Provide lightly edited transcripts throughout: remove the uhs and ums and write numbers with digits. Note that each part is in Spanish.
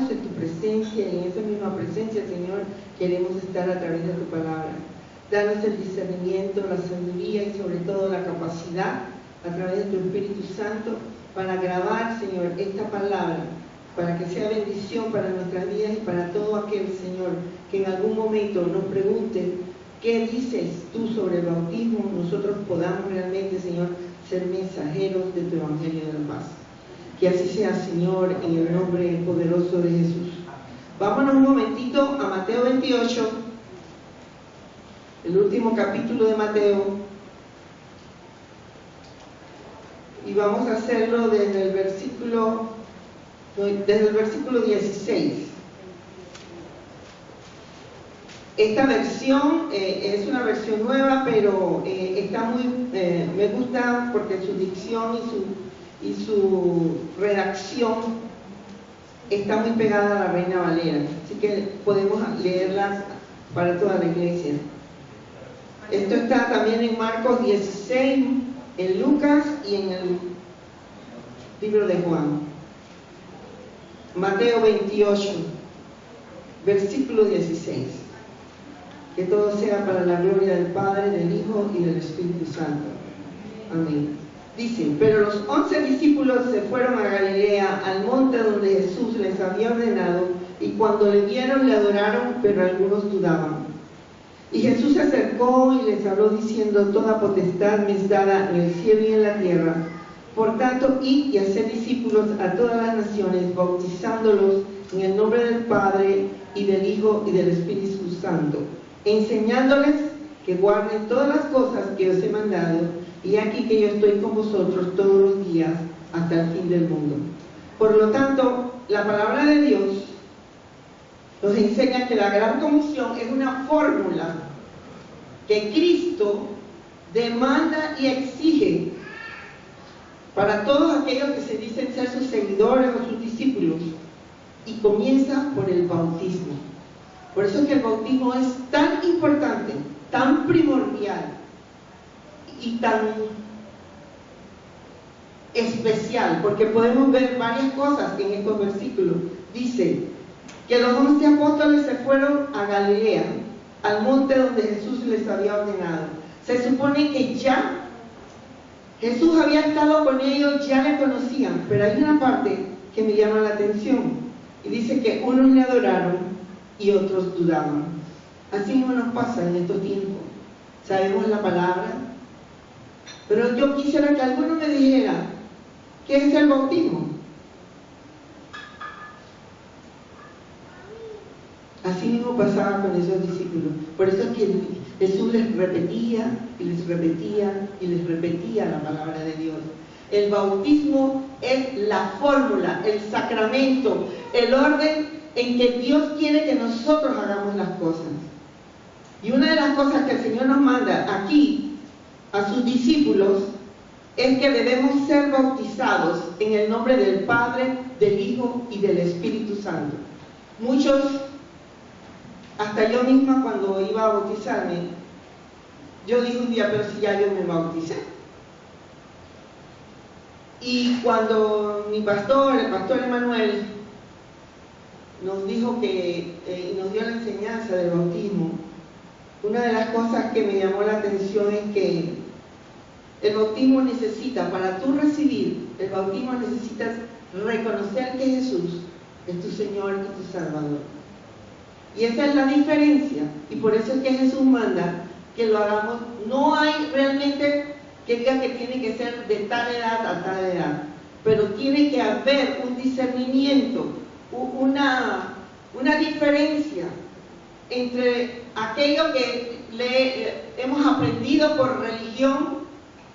en tu presencia, y en esa misma presencia, Señor, queremos estar a través de tu palabra. Danos el discernimiento, la sabiduría y sobre todo la capacidad a través de tu Espíritu Santo para grabar, Señor, esta palabra, para que sea bendición para nuestras vidas y para todo aquel, Señor, que en algún momento nos pregunte qué dices tú sobre el bautismo, nosotros podamos realmente, Señor, ser mensajeros de tu Evangelio de la paz. Que así sea, Señor, en el nombre poderoso de Jesús. Vámonos un momentito a Mateo 28, el último capítulo de Mateo, y vamos a hacerlo desde el versículo 16. Esta versión es una versión nueva, pero está me gusta porque su dicción y su redacción está muy pegada a la Reina Valera, así que podemos leerla para toda la iglesia. Esto está también en Marcos 16, en Lucas y en el libro de Juan. Mateo 28, versículo 16. Que todo sea para la gloria del Padre, del Hijo y del Espíritu Santo. Amén. Dice: pero los 11 discípulos se fueron a Galilea, al monte donde Jesús les había ordenado, y cuando le vieron le adoraron, pero algunos dudaban. Y Jesús se acercó y les habló diciendo: toda potestad me es dada en el cielo y en la tierra. Por tanto, id y haced discípulos a todas las naciones, bautizándolos en el nombre del Padre, y del Hijo, y del Espíritu Santo, enseñándoles que guarden todas las cosas que os he mandado, y aquí que yo estoy con vosotros todos los días hasta el fin del mundo. Por lo tanto, la palabra de Dios nos enseña que la Gran Comisión es una fórmula que Cristo demanda y exige para todos aquellos que se dicen ser sus seguidores o sus discípulos, y comienza por el bautismo. Por eso es que el bautismo es tan importante, tan primordial y tan especial, porque podemos ver varias cosas en estos versículos. Dice que los 11 apóstoles se fueron a Galilea, al monte donde Jesús les había ordenado. Se supone que ya Jesús había estado con ellos, ya le conocían, pero hay una parte que me llama la atención, y dice que unos le adoraron y otros dudaban. Así no nos pasa en estos tiempos. Sabemos la palabra, pero yo quisiera que alguno me dijera: ¿qué es el bautismo? Así mismo pasaba con esos discípulos. Por eso es que Jesús les repetía y les repetía y les repetía la palabra de Dios. El bautismo es la fórmula, el sacramento, el orden en que Dios quiere que nosotros hagamos las cosas. Y una de las cosas que el Señor nos manda aquí a sus discípulos es que debemos ser bautizados en el nombre del Padre, del Hijo y del Espíritu Santo. Muchos, hasta yo misma cuando iba a bautizarme, yo dije un día: pero si ya yo me bauticé. Y cuando mi pastor, el pastor Emanuel, nos dijo que nos dio la enseñanza del bautismo, una de las cosas que me llamó la atención es que el bautismo necesita, para tú recibir el bautismo, necesitas reconocer que Jesús es tu Señor y tu Salvador. Y esa es la diferencia, y por eso es que Jesús manda que lo hagamos. No hay realmente que diga que tiene que ser de tal edad a tal edad, pero tiene que haber un discernimiento, una diferencia entre aquello que hemos aprendido por religión,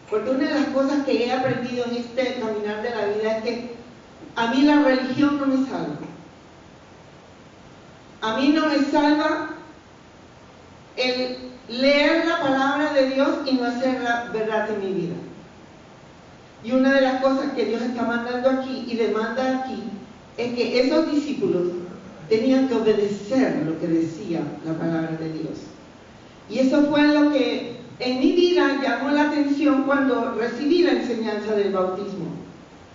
porque una de las cosas que he aprendido en este caminar de la vida es que a mí la religión no me salva. A mí no me salva el leer la palabra de Dios y no hacerla verdad en mi vida. Y una de las cosas que Dios está mandando aquí y demanda aquí es que esos discípulos tenían que obedecer lo que decía la palabra de Dios. Y eso fue lo que en mi vida llamó la atención cuando recibí la enseñanza del bautismo.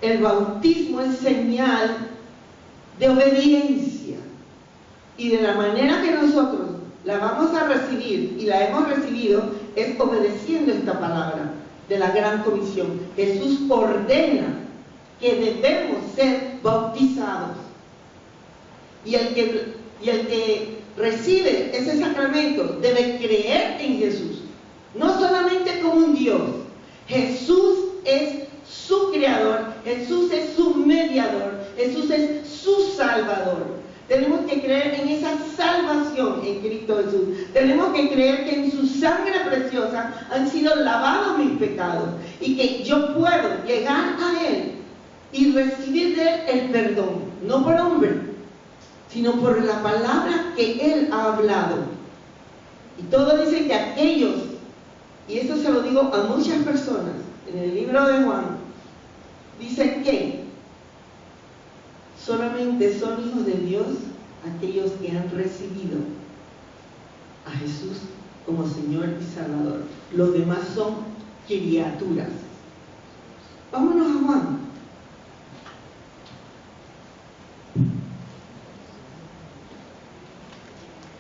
El bautismo es señal de obediencia. Y de la manera que nosotros la vamos a recibir y la hemos recibido es obedeciendo esta palabra de la gran comisión. Jesús ordena que debemos ser bautizados. Y el que recibe ese sacramento debe creer en Jesús, no solamente como un Dios. Jesús es su creador, Jesús es su mediador, Jesús es su salvador. Tenemos que creer en esa salvación en Cristo Jesús. Tenemos que creer que en su sangre preciosa han sido lavados mis pecados y que yo puedo llegar a Él y recibir de Él el perdón, no por hombre, sino por la palabra que Él ha hablado. Y todo dice que aquellos, y eso se lo digo a muchas personas, en el libro de Juan, dice que solamente son hijos de Dios aquellos que han recibido a Jesús como Señor y Salvador. Los demás son criaturas. Vámonos a Juan.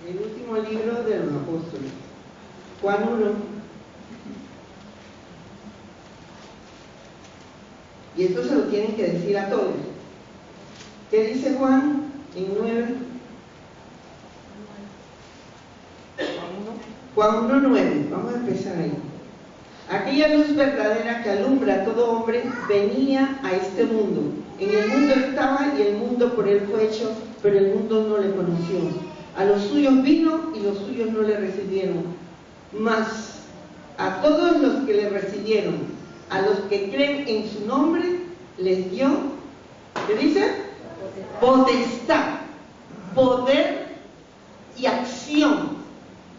El último libro de los apóstoles, Juan 1. Y esto se lo tienen que decir a todos. ¿Qué dice Juan en 9? Juan 1:9. Vamos a empezar ahí. Aquella luz verdadera que alumbra a todo hombre venía a este mundo. En el mundo estaba y el mundo por él fue hecho, pero el mundo no le conoció. A los suyos vino y los suyos no le recibieron. Mas a todos los que le recibieron, a los que creen en su nombre, les dio, ¿qué dice? Potestad, poder y acción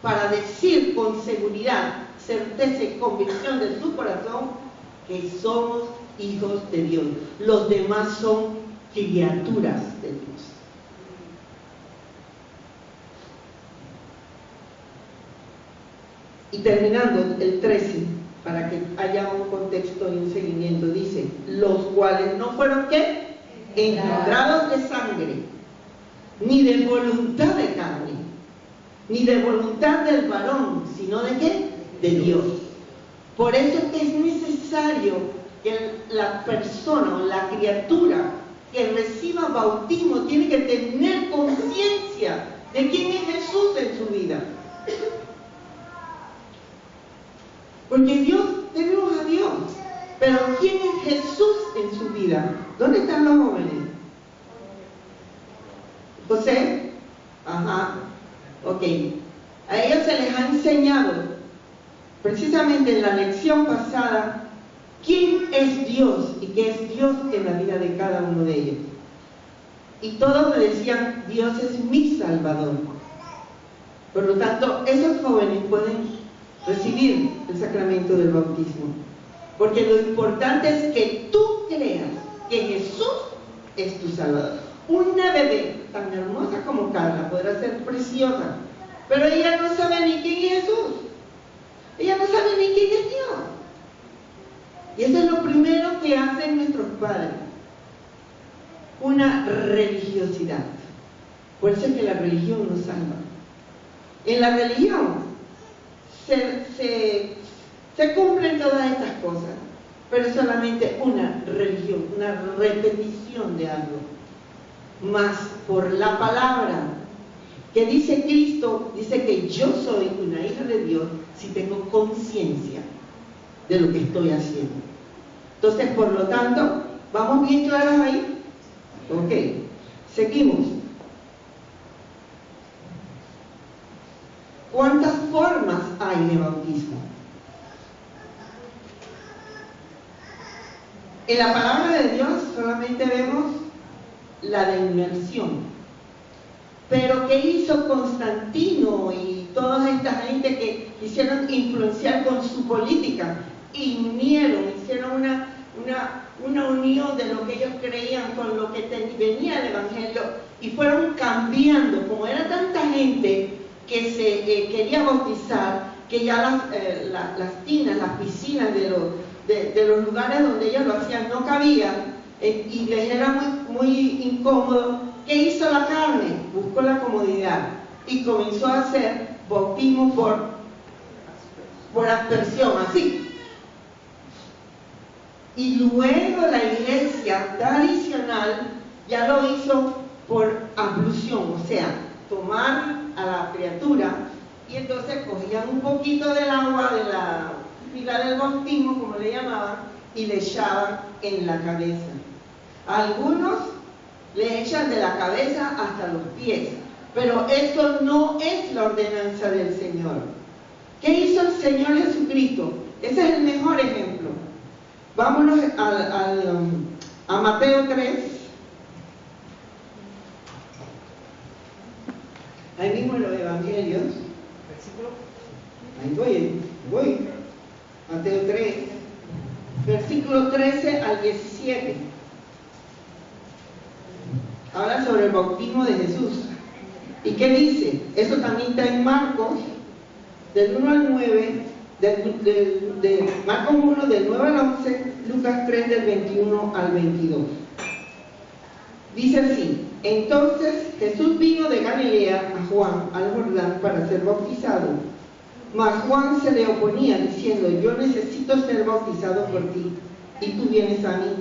para decir con seguridad, certeza y convicción de su corazón que somos hijos de Dios. Los demás son criaturas de Dios. Y terminando el 13, para que haya un contexto y un seguimiento, dice, los cuales no fueron ¿qué? Engendrados de sangre, ni de voluntad de carne, ni de voluntad del varón, sino de ¿qué? De Dios. Por eso es que es necesario que la persona o la criatura que reciba bautismo tiene que tener conciencia de quién es Jesús en su vida. Porque Dios, tenemos a Dios, pero ¿quién es Jesús en su vida? ¿Dónde están los jóvenes? José, ajá, ok. A ellos se les ha enseñado, precisamente en la lección pasada, quién es Dios y qué es Dios en la vida de cada uno de ellos. Y todos me decían, Dios es mi Salvador. Por lo tanto, esos jóvenes pueden recibir el sacramento del bautismo, porque lo importante es que tú creas que Jesús es tu Salvador. Una bebé tan hermosa como Carla podrá ser preciosa, pero ella no sabe ni quién es Jesús, ella no sabe ni quién es Dios. Y eso es lo primero que hacen nuestros padres, una religiosidad. Por eso es que la religión nos salva. En la religión se cumplen todas estas cosas, pero es solamente una religión, una repetición de algo. Más por la palabra que dice Cristo, dice que yo soy una hija de Dios si tengo conciencia de lo que estoy haciendo. Entonces, por lo tanto, ¿vamos bien claros ahí? Ok, seguimos. ¿Cuántas formas hay de bautismo? En la palabra de Dios solamente vemos la de inmersión. Pero ¿qué hizo Constantino y toda esta gente que quisieron influenciar con su política? Y unieron, hicieron una unión de lo que ellos creían con lo que venía el Evangelio y fueron cambiando. Como era tanta gente que se quería bautizar, que ya las tinas, las piscinas de los lugares donde ellos lo hacían no cabían, y les era muy incómodo ¿Qué hizo la carne? Buscó la comodidad y comenzó a hacer bautismo por aspersión, así. Y luego la iglesia tradicional ya lo hizo por ablución, o sea, tomar a la criatura y entonces cogían un poquito del agua de la fila del bautismo, como le llamaban, y le echaban en la cabeza. Algunos le echan de la cabeza hasta los pies, pero eso no es la ordenanza del Señor. ¿Qué hizo el Señor Jesucristo? Ese es el mejor ejemplo. Vámonos a Mateo 3. Ahí mismo en los evangelios. Ahí voy. Mateo 3, versículo 13 al 17. Habla sobre el bautismo de Jesús. ¿Y qué dice? Eso también está en Marcos, del 1 al 9, de Marcos 1, del 9 al 11, Lucas 3, del 21 al 22. Dice así: entonces Jesús vino de Galilea a Juan al Jordán para ser bautizado. Mas Juan se le oponía diciendo: yo necesito ser bautizado por ti, y tú vienes a mí.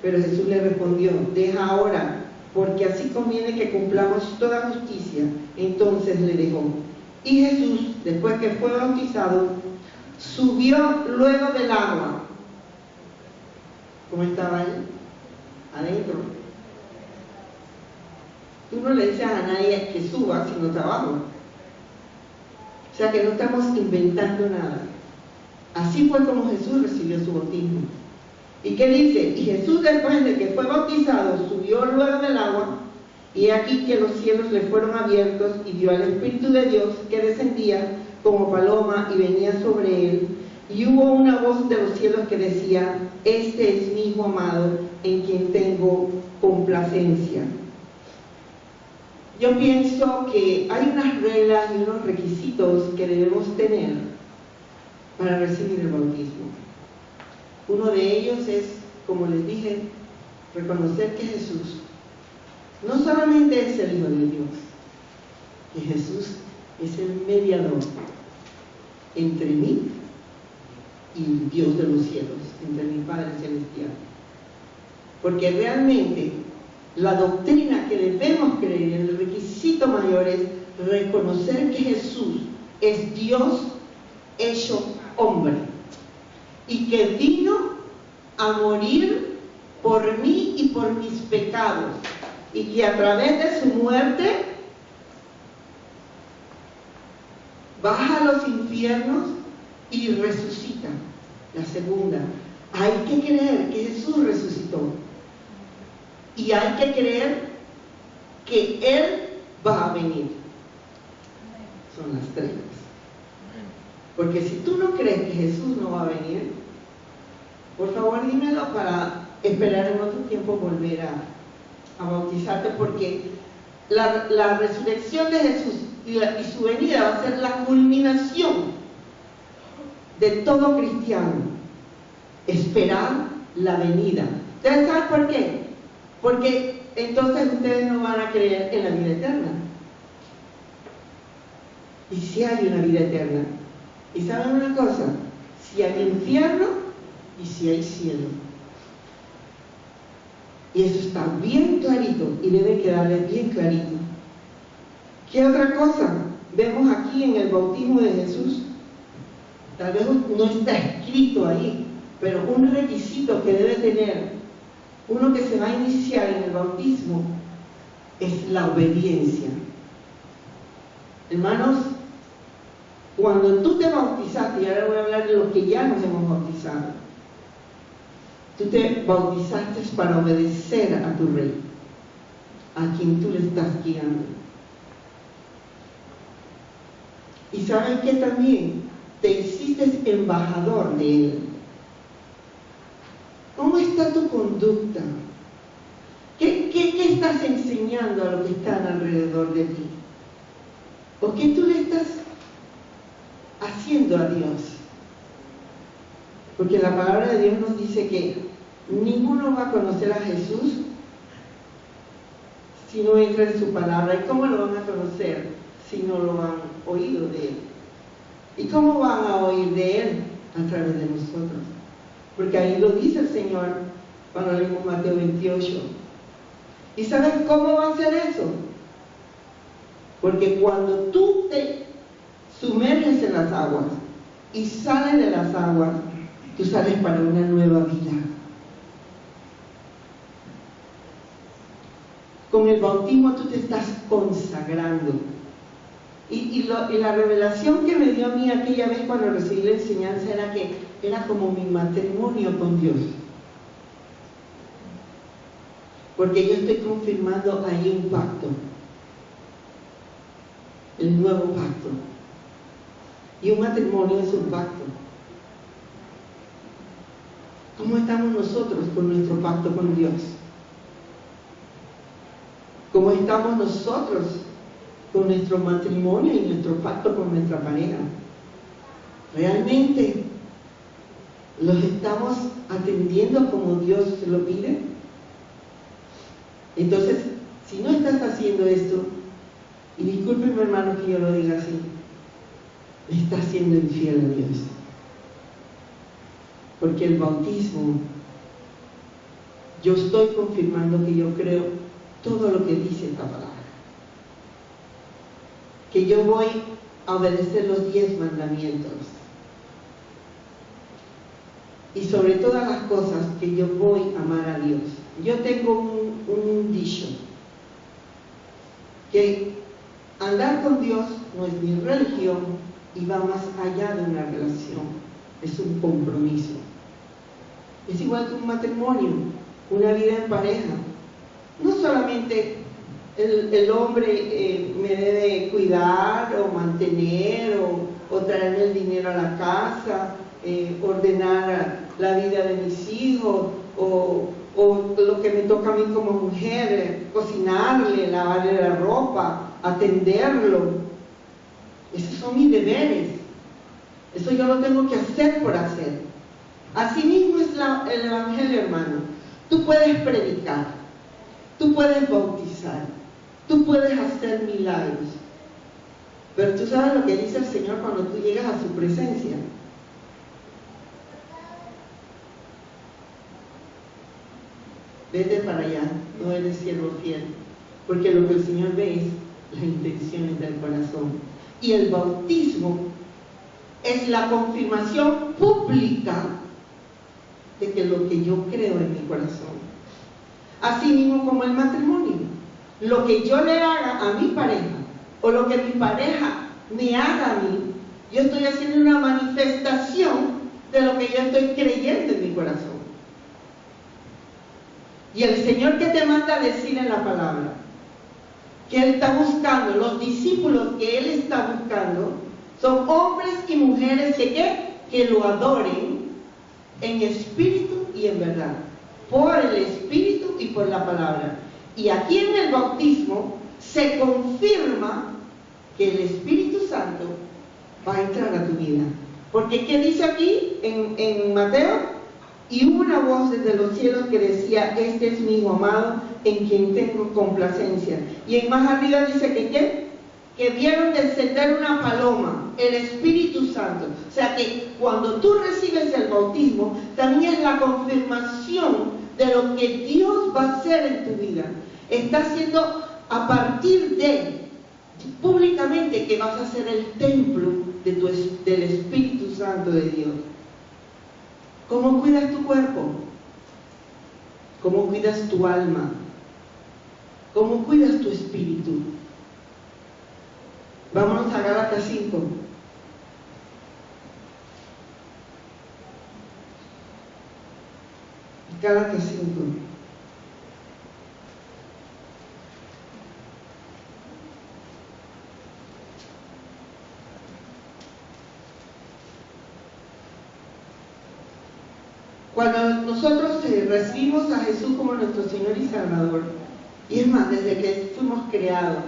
Pero Jesús le respondió: deja ahora, porque así conviene que cumplamos toda justicia. Entonces le dejó. Y Jesús, después que fue bautizado, subió luego del agua. ¿Cómo estaba él? Adentro. Tú no le dices a nadie que suba si no está abajo. O sea que no estamos inventando nada. Así fue como Jesús recibió su bautismo. ¿Y qué dice? Y Jesús, después de que fue bautizado, subió luego del agua, y aquí que los cielos le fueron abiertos, y vio al Espíritu de Dios que descendía como paloma y venía sobre él. Y hubo una voz de los cielos que decía: este es mi Hijo amado, en quien tengo complacencia. Yo pienso que hay unas reglas y unos requisitos que debemos tener para recibir el bautismo. Uno de ellos es, como les dije, reconocer que Jesús no solamente es el Hijo de Dios, que Jesús es el mediador entre mí y el Dios de los cielos, entre mi Padre Celestial. Porque realmente la doctrina que debemos creer, el requisito mayor es reconocer que Jesús es Dios hecho hombre y que vino a morir por mí y por mis pecados, y que a través de su muerte baja a los infiernos y resucita. La segunda, hay que creer que Jesús resucitó. Y hay que creer que Él va a venir. Son las tres. Porque si tú no crees que Jesús no va a venir, por favor dímelo para esperar en otro tiempo volver a bautizarte, porque la resurrección de Jesús y su venida va a ser la culminación de todo cristiano. Esperar la venida. ¿Ustedes saben por qué? Porque entonces ustedes no van a creer en la vida eterna. Y si hay una vida eterna. Y saben una cosa, si hay infierno y si hay cielo. Y eso está bien clarito y debe quedarles bien clarito. ¿Qué otra cosa vemos aquí en el bautismo de Jesús? Tal vez no está escrito ahí, pero un requisito que debe tener uno que se va a iniciar en el bautismo es la obediencia. Hermanos, cuando tú te bautizaste, y ahora voy a hablar de los que ya nos hemos bautizado, tú te bautizaste para obedecer a tu Rey, a quien tú le estás guiando. Y sabes que también te hiciste embajador de Él. ¿Cómo está tu conducta? ¿Qué estás enseñando a los que están alrededor de ti? ¿O qué tú le estás haciendo a Dios? Porque la palabra de Dios nos dice que ninguno va a conocer a Jesús si no entra en su palabra? ¿Y cómo lo van a conocer si no lo han oído de Él? ¿Y cómo van a oír de Él? A través de nosotros. Porque ahí lo dice el Señor cuando leemos Mateo 28. ¿Y sabes cómo va a ser eso? Porque cuando tú te sumerges en las aguas y sales de las aguas, tú sales para una nueva vida. Con el bautismo tú te estás consagrando. Y la revelación que me dio a mí aquella vez cuando recibí la enseñanza era que era como mi matrimonio con Dios. Porque yo estoy confirmando ahí un pacto. El nuevo pacto. Y un matrimonio es un pacto. ¿Cómo estamos nosotros con nuestro pacto con Dios? ¿Cómo estamos nosotros con nuestro matrimonio y nuestro pacto con nuestra pareja? ¿Realmente los estamos atendiendo como Dios se lo pide? Entonces, si no estás haciendo esto, y discúlpenme hermano que yo lo diga así, le estás siendo infiel a Dios. Porque el bautismo, yo estoy confirmando que yo creo todo lo que dice esta palabra. Que yo voy a obedecer los 10 mandamientos. Y sobre todas las cosas, que yo voy a amar a Dios. Yo tengo un dicho, que andar con Dios no es mi religión y va más allá de una relación, es un compromiso. Es igual que un matrimonio, una vida en pareja. No solamente el hombre me debe cuidar o mantener o traerme el dinero a la casa, ordenar la vida de mis hijos o lo que me toca a mí como mujer, cocinarle, lavarle la ropa, atenderlo. Esos son mis deberes. Eso yo lo tengo que hacer por hacer. Así mismo es el Evangelio, hermano. Tú puedes predicar, tú puedes bautizar, tú puedes hacer milagros. Pero tú sabes lo que dice el Señor cuando tú llegas a su presencia. Vete para allá, no eres siervo fiel. Porque lo que el Señor ve es las intenciones del corazón. Y el bautismo es la confirmación pública de que lo que yo creo en mi corazón. Así mismo como el matrimonio. Lo que yo le haga a mi pareja o lo que mi pareja me haga a mí, yo estoy haciendo una manifestación de lo que yo estoy creyendo en mi corazón. Y el Señor que te manda a decir en la palabra, que Él está buscando, los discípulos que Él está buscando, son hombres y mujeres que lo adoren en espíritu y en verdad, por el espíritu y por la palabra. Y aquí en el bautismo se confirma que el Espíritu Santo va a entrar a tu vida. Porque ¿qué dice aquí en Mateo? Y hubo una voz desde los cielos que decía: este es mi Hijo amado, en quien tengo complacencia. Y en más arriba dice que ¿qué? Que vieron descender una paloma, el Espíritu Santo. O sea que cuando tú recibes el bautismo, también es la confirmación de lo que Dios va a hacer en tu vida. Está haciendo a partir de, públicamente, que vas a ser el templo del Espíritu Santo de Dios. ¿Cómo cuidas tu cuerpo? ¿Cómo cuidas tu alma? ¿Cómo cuidas tu espíritu? Vámonos a Gálatas 5. Gálatas 5. Cuando nosotros recibimos a Jesús como nuestro Señor y Salvador, y es más, desde que fuimos creados,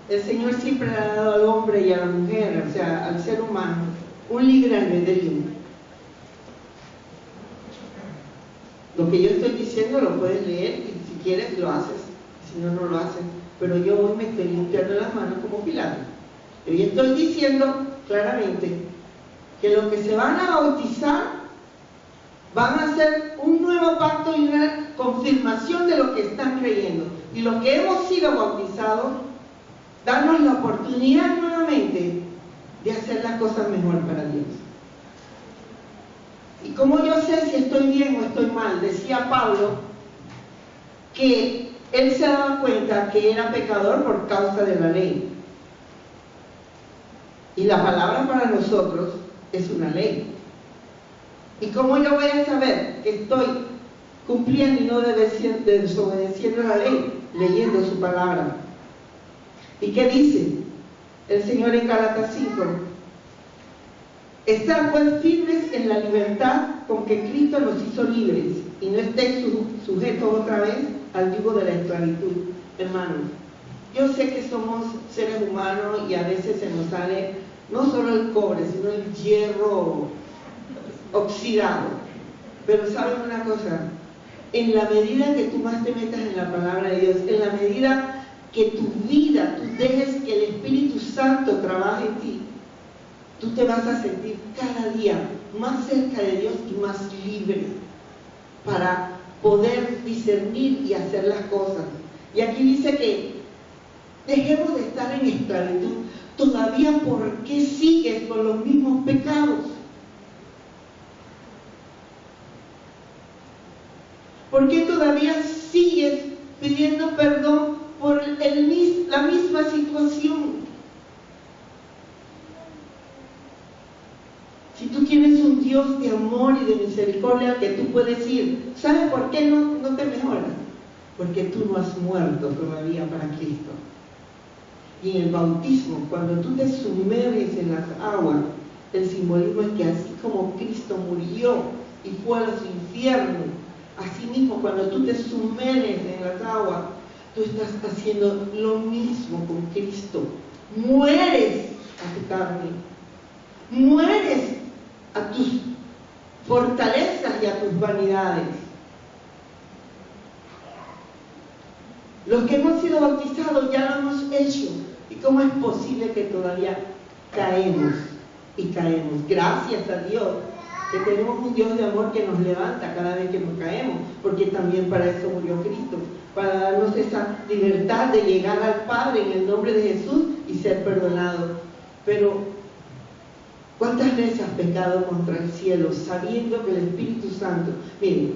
el Señor siempre le ha dado al hombre y a la mujer, o sea, al ser humano, un libre albedrío. Lo que yo estoy diciendo lo puedes leer y si quieres lo haces, si no, no lo haces. pero yo hoy me estoy limpiando las manos como Pilato. Y estoy diciendo claramente que los que se van a bautizar van a hacer un nuevo pacto y una confirmación de lo que están creyendo. Y los que hemos sido bautizados, darnos la oportunidad nuevamente de hacer las cosas mejor para Dios. Y como yo sé si estoy bien o estoy mal, decía Pablo que él se daba cuenta que era pecador por causa de la ley. Y la palabra para nosotros es una ley. ¿Y cómo yo voy a saber que estoy cumpliendo y no desobedeciendo la ley? Leyendo su palabra. ¿Y qué dice el Señor en Gálatas 5? Estad pues firmes en la libertad con que Cristo nos hizo libres, y no estéis sujetos otra vez al yugo de la esclavitud. Hermanos, yo sé que somos seres humanos y a veces se nos sale no solo el cobre, sino el hierro oxidado. Pero ¿saben una cosa? En la medida que tú más te metas en la palabra de Dios, en la medida que tu vida, tú dejes que el Espíritu Santo trabaje en ti, tú te vas a sentir cada día más cerca de Dios y más libre para poder discernir y hacer las cosas. Y aquí dice que dejemos de estar en esclavitud. Todavía, ¿por qué sigues con los mismos pecados? ¿Por qué todavía sigues pidiendo perdón por la misma situación? Si tú tienes un Dios de amor y de misericordia que tú puedes ir, ¿sabes por qué no te mejoras? Porque tú no has muerto todavía para Cristo. Y en el bautismo, cuando tú te sumerges en las aguas, el simbolismo es que así como Cristo murió y fue a los infiernos, así mismo cuando tú te sumerges en las aguas, tú estás haciendo lo mismo con Cristo. Mueres a tu carne, mueres a tus fortalezas y a tus vanidades. Los que hemos sido bautizados ya lo hemos hecho. ¿Y cómo es posible que todavía caemos y caemos? Gracias a Dios que tenemos un Dios de amor que nos levanta cada vez que nos caemos, porque también para eso murió Cristo, para darnos esa libertad de llegar al Padre en el nombre de Jesús y ser perdonado. Pero ¿cuántas veces has pecado contra el cielo sabiendo que el Espíritu Santo... Miren,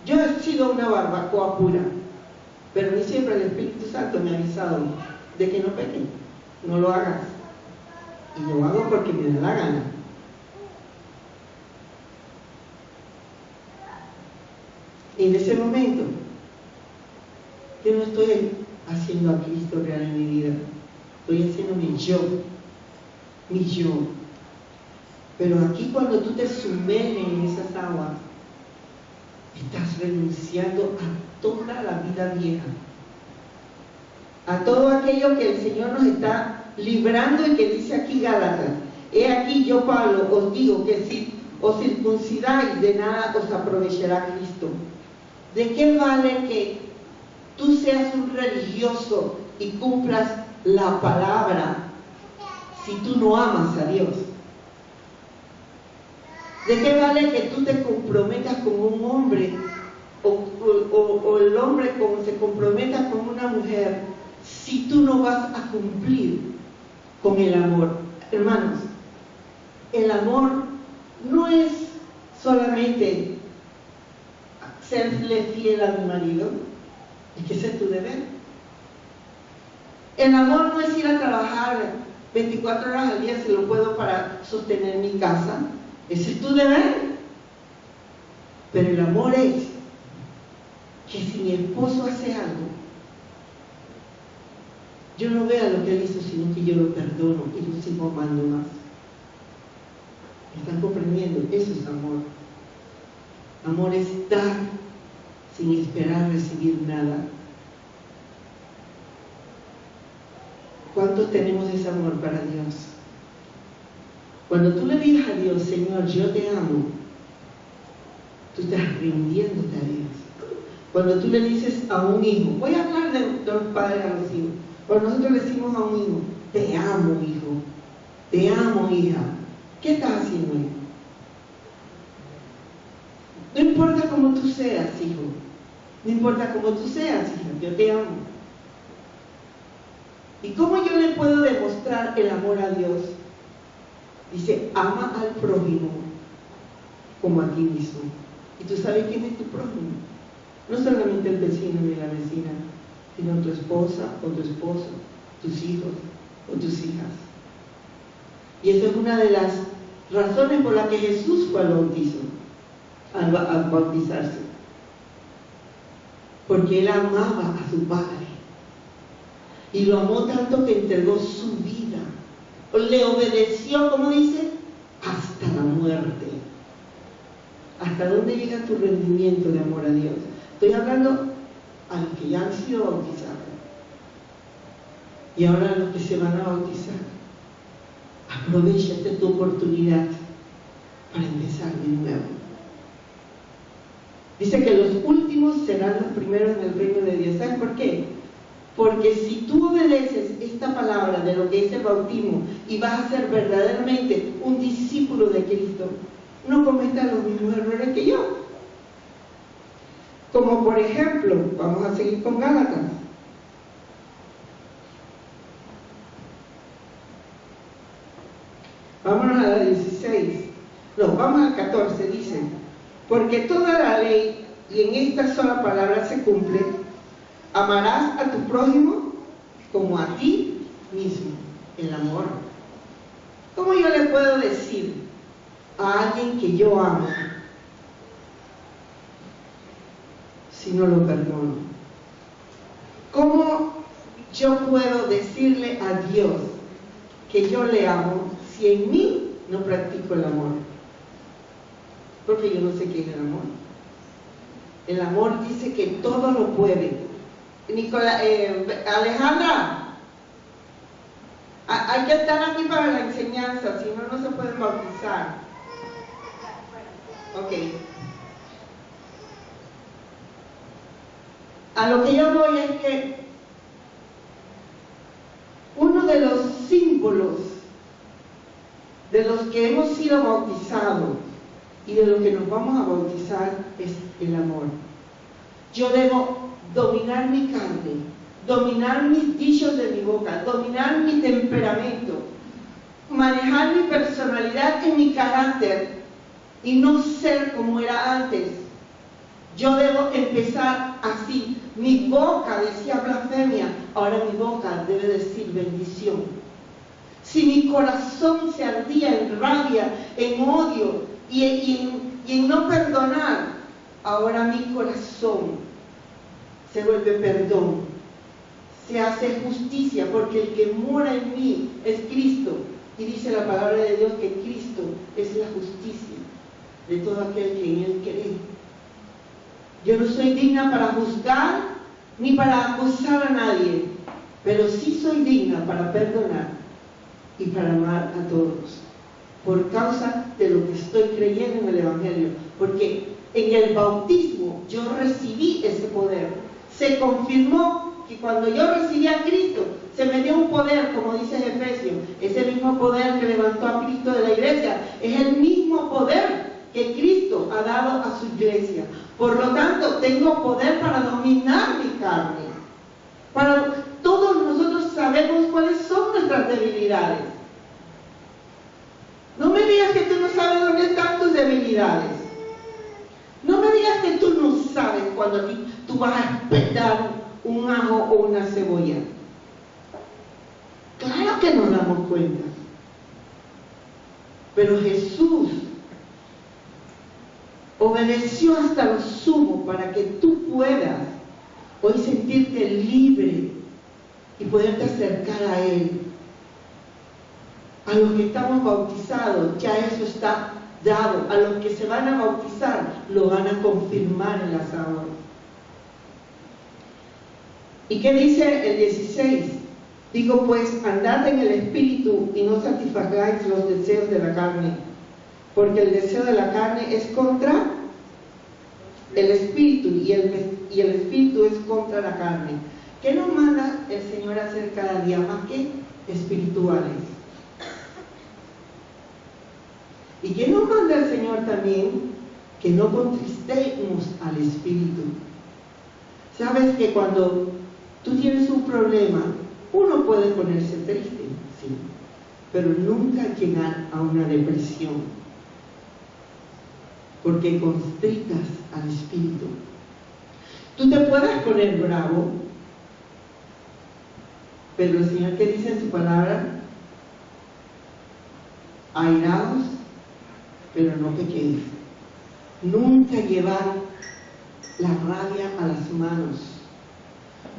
yo he sido una barbacoa pura, pero a mí siempre el Espíritu Santo me ha avisado de que no peque, no lo hagas. Y lo hago porque me da la gana. Y en ese momento, yo no estoy haciendo a Cristo real en mi vida, estoy haciendo mi yo. Pero aquí cuando tú te sumerges en esas aguas, estás renunciando a toda la vida vieja, a todo aquello que el Señor nos está librando y que dice aquí Gálatas: he aquí yo, Pablo, os digo que si os circuncidáis, de nada os aprovechará Cristo. ¿De qué vale que tú seas un religioso y cumplas la palabra si tú no amas a Dios? ¿De qué vale que tú te comprometas con un hombre o el hombre se comprometa con una mujer si tú no vas a cumplir con el amor? Hermanos, el amor no es solamente serle fiel a mi marido, es que ese es tu deber. El amor no es ir a trabajar 24 horas al día si lo puedo para sostener mi casa, ese es tu deber. Pero el amor es que si mi esposo hace algo, yo no vea lo que él hizo, sino que yo lo perdono y lo sigo amando más. ¿Me están comprendiendo? Eso es amor. Amor es dar sin esperar recibir nada. ¿Cuántos tenemos ese amor para Dios? Cuando tú le digas a Dios: Señor, yo te amo, tú estás rindiéndote a Dios. Cuando tú le dices a un hijo, voy a hablar de los padres a los hijos, cuando nosotros le decimos a un hijo, te amo, hijo, te amo, hija, ¿qué estás haciendo, hijo? No importa cómo tú seas, hijo, no importa cómo tú seas, hija, yo te amo. ¿Y cómo yo le puedo demostrar el amor a Dios? Dice, ama al prójimo como a ti mismo. ¿Y tú sabes quién es tu prójimo? No solamente el vecino ni la vecina, sino tu esposa o tu esposo, tus hijos o tus hijas. Y esa es una de las razones por las que Jesús fue al bautizo, al bautizarse. Porque Él amaba a su Padre. Y lo amó tanto que entregó su vida. Le obedeció, ¿cómo dice? Hasta la muerte. ¿Hasta dónde llega tu rendimiento de amor a Dios? Estoy hablando a los que ya han sido bautizados. Y ahora a los que se van a bautizar. Aprovéchate tu oportunidad para empezar de nuevo. Dice que los últimos serán los primeros en el reino de Dios. ¿Sabes por qué? Porque si tú obedeces esta palabra de lo que es el bautismo y vas a ser verdaderamente un discípulo de Cristo, no cometas los mismos errores que yo. Como por ejemplo, vamos a seguir con Gálatas. Vámonos a la 16. No, vamos al 14, dice, porque toda la ley y en esta sola palabra se cumple: amarás a tu prójimo como a ti mismo. El amor. ¿Cómo yo le puedo decir a alguien que yo amo si no lo perdono? ¿Cómo yo puedo decirle a Dios que yo le amo si en mí no practico el amor? Porque yo no sé qué es el amor. El amor dice que todo lo puede. Alejandra, hay que estar aquí para la enseñanza, si no, no se pueden bautizar. Ok. A lo que yo voy es que uno de los símbolos de los que hemos sido bautizados y de los que nos vamos a bautizar es el amor. Yo debo dominar mi carne, dominar mis dichos de mi boca, dominar mi temperamento, manejar mi personalidad y mi carácter y no ser como era antes. Yo debo empezar así. Mi boca decía blasfemia, ahora mi boca debe decir bendición. Si mi corazón se ardía en rabia, en odio y en no perdonar, ahora mi corazón se vuelve perdón, se hace justicia, porque el que mora en mí es Cristo. Y dice la palabra de Dios que Cristo es la justicia de todo aquel que en Él cree. Yo no soy digna para juzgar ni para acusar a nadie, pero sí soy digna para perdonar y para amar a todos, por causa de lo que estoy creyendo en el Evangelio, porque en el bautismo yo recibí ese poder. Se confirmó que cuando yo recibí a Cristo, se me dio un poder, como dice Efesios, ese mismo poder que levantó a Cristo de la iglesia, es el mismo poder que Cristo ha dado a su iglesia. Por lo tanto, tengo poder para dominar mi carne. Todos nosotros sabemos cuáles son nuestras debilidades. No me digas que tú no sabes dónde están tus debilidades. No me digas que tú no sabes cuando tú vas a espetar un ajo o una cebolla. Claro que nos damos cuenta. Pero Jesús obedeció hasta lo sumo para que tú puedas hoy sentirte libre y poderte acercar a Él. A los que estamos bautizados, ya eso está dado. A los que se van a bautizar, lo van a confirmar en la sábana. ¿Y qué dice el 16? Digo, pues, andad en el Espíritu y no satisfagáis los deseos de la carne, porque el deseo de la carne es contra el Espíritu y y el espíritu es contra la carne. ¿Qué nos manda el Señor a hacer cada día? Más que espirituales. ¿Y qué nos manda el Señor también? Que no contristemos al espíritu. Sabes que cuando tú tienes un problema, uno puede ponerse triste, sí, pero nunca llegar a una depresión, porque constrictas al espíritu. Tú te puedes poner bravo, pero el Señor, ¿qué dice en su palabra? Airaos, pero no pequéis. Nunca llevar la rabia a las manos.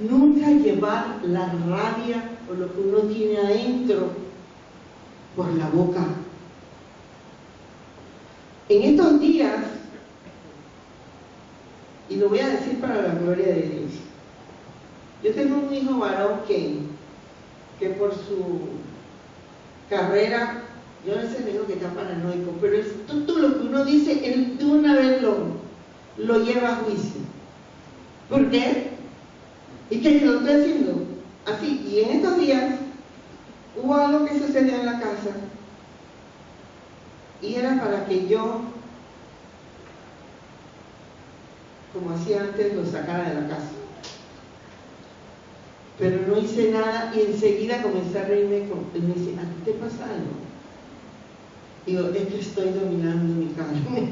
Nunca llevar la rabia o lo que uno tiene adentro por la boca. En estos días, y lo voy a decir para la gloria de Dios, yo tengo un hijo varón que por su carrera, yo no sé, digo que está paranoico, pero es todo lo que uno dice, él de una vez lo lleva a juicio. ¿Por qué? ¿Y qué lo estoy haciendo? Así, y en estos días hubo algo que sucedió en la casa y era para que yo, como hacía antes, lo sacara de la casa. Pero no hice nada y enseguida comencé a reírme. Él me dice, ¿a ti te pasa algo? Digo, es que estoy dominando mi carne.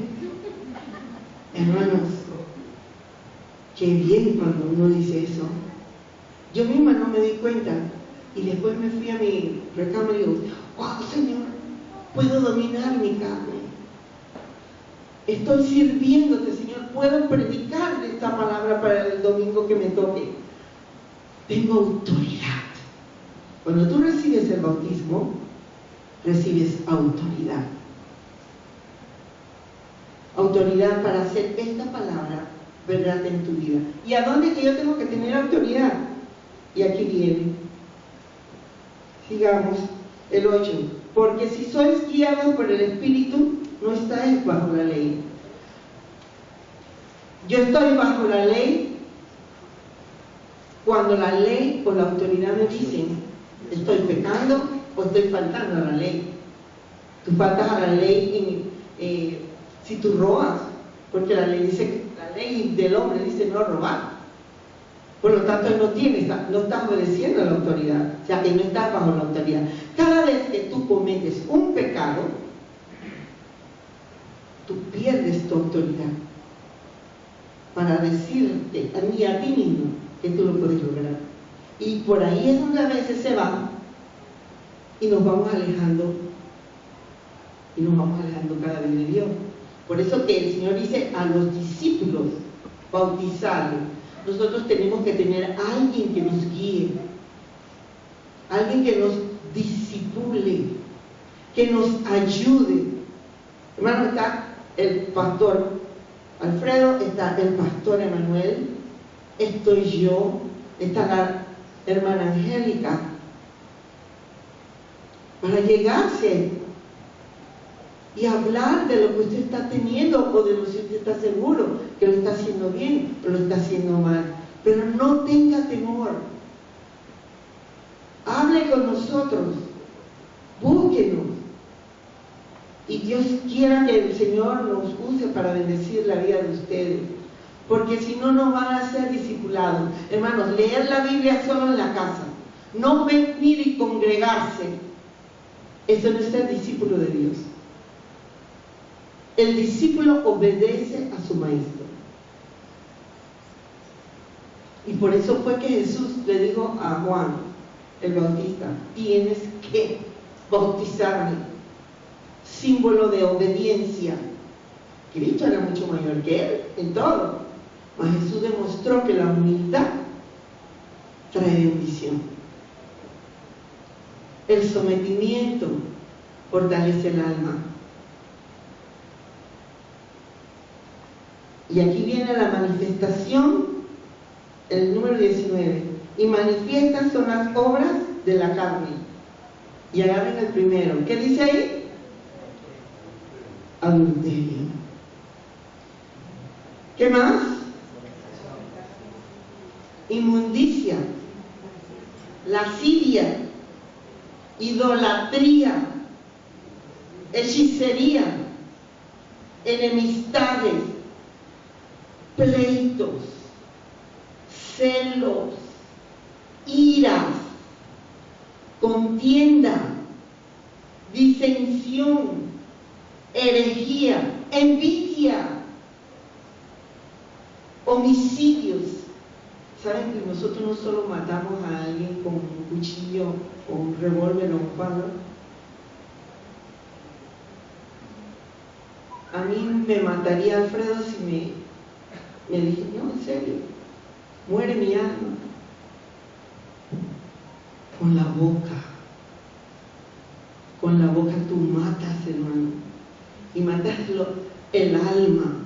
Hermanos, qué bien cuando uno dice eso. Yo misma no me di cuenta y después me fui a mi recámara y digo, wow, Señor, puedo dominar mi carne. Estoy sirviéndote, Señor, puedo predicar esta palabra para el domingo que me toque. Tengo autoridad. Cuando tú recibes el bautismo, recibes autoridad. Autoridad para hacer esta palabra verdad en tu vida. ¿Y a dónde que yo tengo que tener autoridad? Y aquí viene. Sigamos, el 8. Porque si sois guiados por el Espíritu, no estáis bajo la ley. Yo estoy bajo la ley cuando la ley o la autoridad me dicen, estoy pecando o estoy faltando a la ley. Tú faltas a la ley si tú robas, porque la ley dice, la ley del hombre dice no robar. Por lo tanto, no estás obedeciendo a la autoridad, o sea que no estás bajo la autoridad. Cada vez que tú cometes un pecado, tú pierdes tu autoridad para decirte a ti mismo que tú lo puedes lograr. Y por ahí es donde a veces se va y nos vamos alejando cada vez de Dios. Por eso que el Señor dice a los discípulos bautizarlos. Nosotros tenemos que tener a alguien que nos guíe, alguien que nos discipule, que nos ayude. Hermano, está el pastor Alfredo, está el pastor Emanuel, estoy yo, está la hermana Angélica, para llegarse y hablar de lo que usted está teniendo o de lo que usted está seguro que lo está haciendo bien o lo está haciendo mal. Pero no tenga temor. Hable con nosotros. Búsquenos. Y Dios quiera que el Señor nos use para bendecir la vida de ustedes. Porque si no, no van a ser discipulados. Hermanos, leer la Biblia solo en la casa. No venir y congregarse. Eso no es ser discípulo de Dios. El discípulo obedece a su maestro. Y por eso fue que Jesús le dijo a Juan, el Bautista, tienes que bautizarme. Símbolo de obediencia. Cristo era mucho mayor que él en todo. Mas Jesús demostró que la humildad trae bendición. El sometimiento fortalece el alma. Y aquí viene la manifestación, el número 19. Y manifiestas son las obras de la carne. Y agarren el primero. ¿Qué dice ahí? Adulterio. ¿Qué más? inmundicia, lascivia, idolatría, hechicería, enemistades, pleitos, celos, iras, contienda, disensión, herejía, envidia, homicidios. ¿Saben que nosotros no solo matamos a alguien con un cuchillo o un revólver o un palo? A mí me mataría Alfredo si me dije, no, en serio, muere mi alma. Con la boca tú matas, hermano, y matas el alma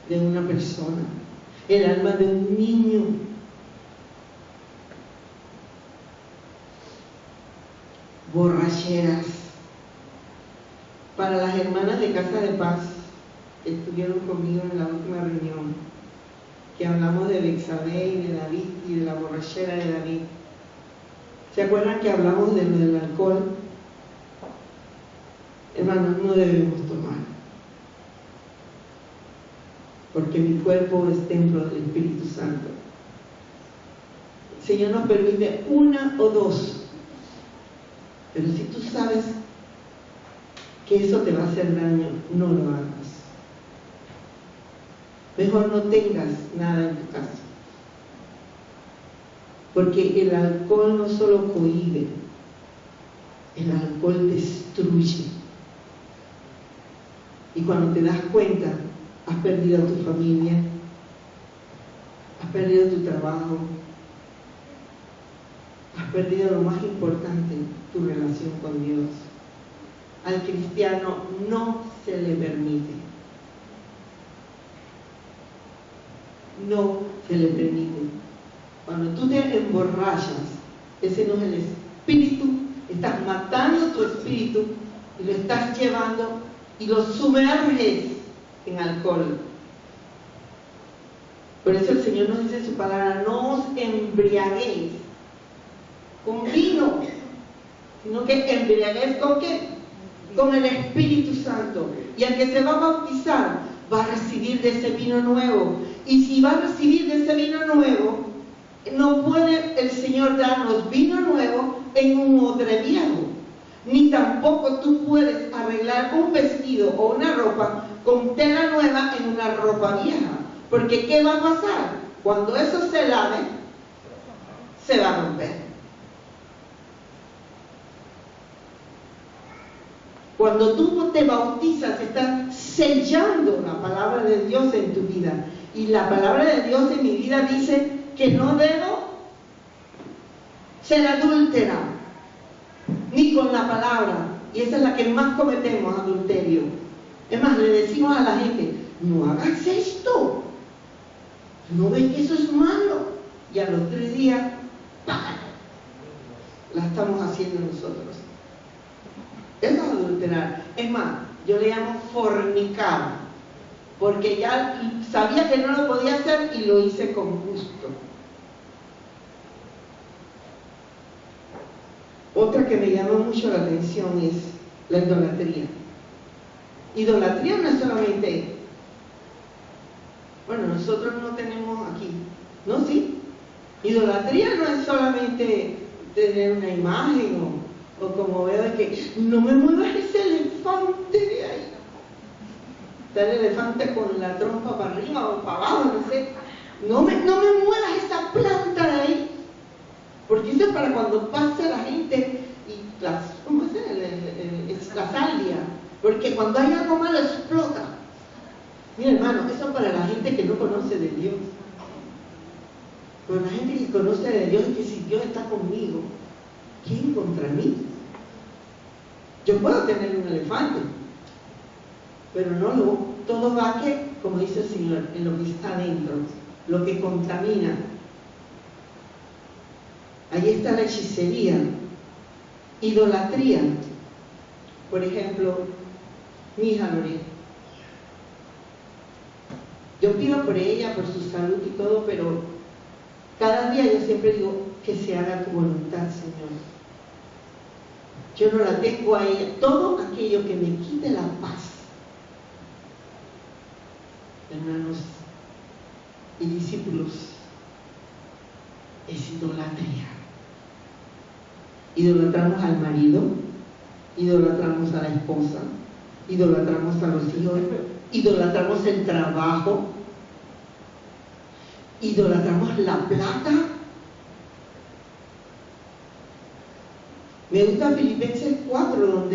de una persona, el alma de un niño. Borracheras. Para las hermanas de Casa de Paz que estuvieron conmigo en la última reunión, que hablamos de Betsabé y de David y de la borrachera de David, ¿se acuerdan que hablamos de lo del alcohol? Hermanos, no debemos tomar, porque mi cuerpo es templo del Espíritu Santo. El Señor nos permite una o dos, pero si tú sabes que eso te va a hacer daño, no lo hagas. Mejor no tengas nada en tu casa, porque el alcohol no solo cohíbe, el alcohol destruye. Y cuando te das cuenta, has perdido a tu familia, has perdido tu trabajo, has perdido lo más importante, tu relación con Dios. Al cristiano no se le permite. No se le permite. Cuando tú te emborrachas, ese no es el espíritu, estás matando tu espíritu y lo estás llevando y lo sumerges en alcohol. Por eso el Señor nos dice en su palabra, no os embriaguéis con vino, sino que embriaguéis ¿con qué? Con el Espíritu Santo. Y el que se va a bautizar va a recibir de ese vino nuevo. Y si va a recibir de ese vino nuevo, no puede el Señor darnos vino nuevo en un odre viejo. Ni tampoco tú puedes arreglar un vestido o una ropa con tela nueva en una ropa vieja. Porque ¿qué va a pasar? Cuando eso se lave, se va a romper. Cuando tú te bautizas, estás sellando la palabra de Dios en tu vida. Y la palabra de Dios en mi vida dice que no debo ser adúltera, ni con la palabra. Y esa es la que más cometemos, adulterio. Es más, le decimos a la gente, no hagas esto. ¿No ves que eso es malo? Y a los 3 días, ¡pam!, la estamos haciendo nosotros. Eso es adulterar. Es más, yo le llamo fornicar, porque ya sabía que no lo podía hacer y lo hice con gusto. Otra que me llama mucho la atención es la idolatría. Idolatría no es solamente, bueno, nosotros no tenemos aquí, ¿no? Sí. Idolatría no es solamente tener una imagen o como veo de que no me muevas ese elefante de ahí. Está el elefante con la trompa para arriba o para abajo, no sé. No me muevas esa planta de ahí. Porque eso es para cuando pase la gente y ¿cómo es? La salvia. Porque cuando hay algo malo explota. Mira, hermano, eso es para la gente que no conoce de Dios. Pero la gente que conoce de Dios es que si Dios está conmigo, ¿quién contra mí? Yo puedo tener un elefante, pero todo va que, como dice el Señor, en lo que está dentro, lo que contamina. Ahí está la hechicería, idolatría. Por ejemplo, mi hija Lorena. Yo pido por ella, por su salud y todo, pero Cada día yo siempre digo, que se haga tu voluntad, Señor. Yo no la tengo ahí. Todo aquello que me quite la paz, hermanos y discípulos, es idolatría. Idolatramos al marido, idolatramos a la esposa, idolatramos a los hijos, idolatramos el trabajo, idolatramos la plata. Me gusta Filipenses 4,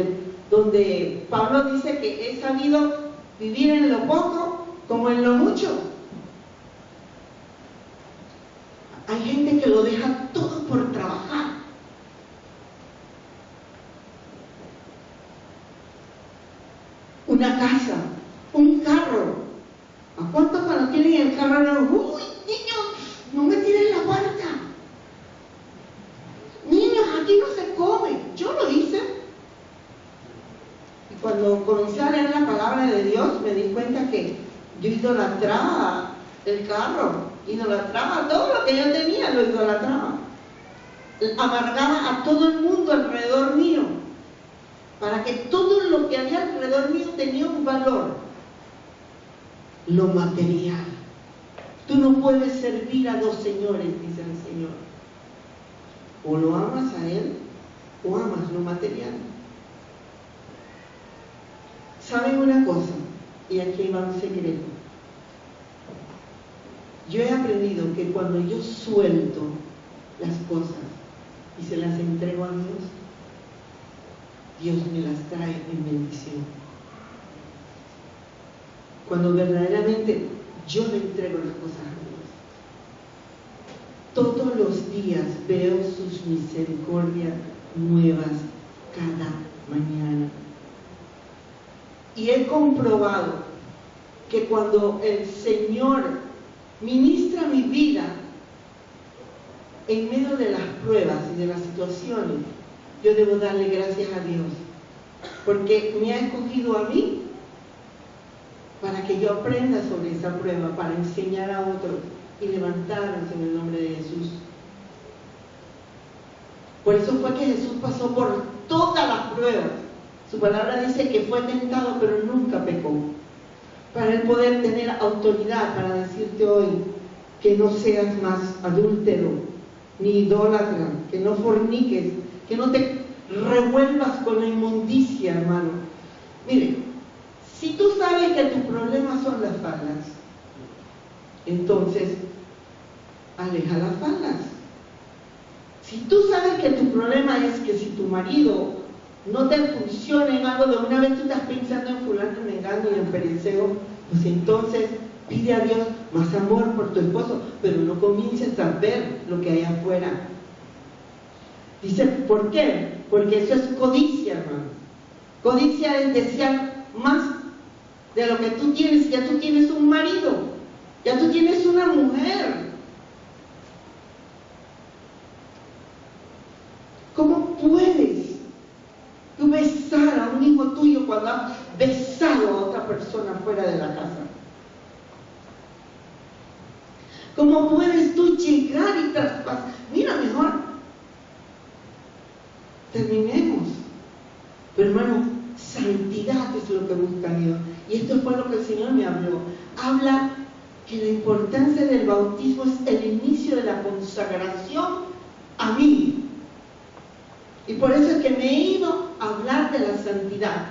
donde Pablo dice que he sabido vivir en lo poco como en lo mucho. Hay gente que lo deja todo por trabajar. Una casa, un carro. ¿A cuántos cuando tienen el carro no? ¡Uy, niños! ¡No me tiren la puerta! Niños, aquí no se come. Yo lo hice. Y cuando comencé a leer la palabra de Dios, me di cuenta que yo idolatraba el carro, idolatraba todo lo que yo tenía, lo idolatraba. Amargaba a todo el mundo alrededor mío, para que todo lo que había alrededor mío tenía un valor. Lo material. Tú no puedes servir a dos señores, dice el Señor. O lo amas a Él, o amas lo material. ¿Saben una cosa? Y aquí va un secreto. Yo he aprendido que cuando yo suelto las cosas y se las entrego a Dios, Dios me las trae en bendición. Cuando verdaderamente yo le entrego las cosas a Dios, todos los días veo sus misericordias nuevas cada mañana. Y he comprobado que cuando el Señor ministra mi vida en medio de las pruebas y de las situaciones, yo debo darle gracias a Dios, porque me ha escogido a mí para que yo aprenda sobre esa prueba, para enseñar a otros y levantarnos en el nombre de Jesús. Por eso fue que Jesús pasó por todas las pruebas. Su palabra dice que fue tentado, pero nunca pecó. Para él poder tener autoridad para decirte hoy que no seas más adúltero, ni idólatra, que no forniques, que no te revuelvas con la inmundicia, hermano. Mire, si tú sabes que tu problema son las faldas, entonces aleja las faldas. Si tú sabes que tu problema es que si tu marido no te funciona en algo, de una vez tú estás pensando en fulano, en mengano y en pereceo, pues entonces pide a Dios más amor por tu esposo, pero no comiences a ver lo que hay afuera. Dice, ¿por qué? Porque eso es codicia, hermano. Codicia es desear más de lo que tú tienes. Ya tú tienes un marido, ya tú tienes una mujer. ¿Cómo puedes tú besar a un hijo tuyo cuando has besado a otra persona fuera de la casa? ¿Cómo puedes tú llegar y traspasar? Mira, mejor terminemos. Pero hermano, santidad es lo que busca Dios. Y esto fue lo que el Señor me habló. Habla que la importancia del bautismo es el inicio de la consagración a mí. Y por eso es que me he ido a hablar de la santidad.